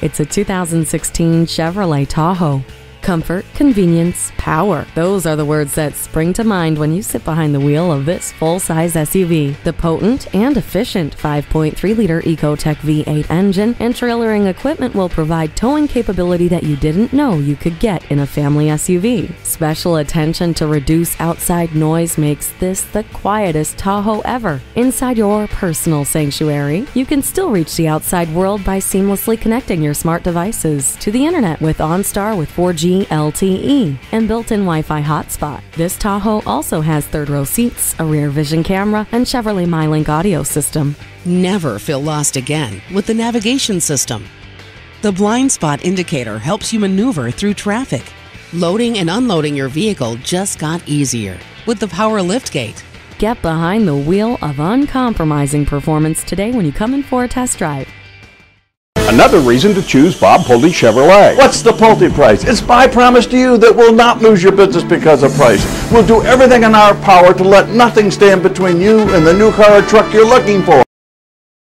It's a 2016 Chevrolet Tahoe. Comfort, convenience, power. Those are the words that spring to mind when you sit behind the wheel of this full-size SUV. The potent and efficient 5.3-liter Ecotec V8 engine and trailering equipment will provide towing capability that you didn't know you could get in a family SUV. Special attention to reduce outside noise makes this the quietest Tahoe ever. Inside your personal sanctuary, you can still reach the outside world by seamlessly connecting your smart devices to the internet with OnStar with 4G LTE and built-in Wi-Fi hotspot. This Tahoe also has third-row seats, a rear vision camera, and Chevrolet MyLink audio system. Never feel lost again with the navigation system. The blind spot indicator helps you maneuver through traffic. Loading and unloading your vehicle just got easier with the power liftgate. Get behind the wheel of uncompromising performance today when you come in for a test drive. Another reason to choose Bob Pulte Chevrolet. What's the Pulte price? It's my promise to you that we'll not lose your business because of price. We'll do everything in our power to let nothing stand between you and the new car or truck you're looking for.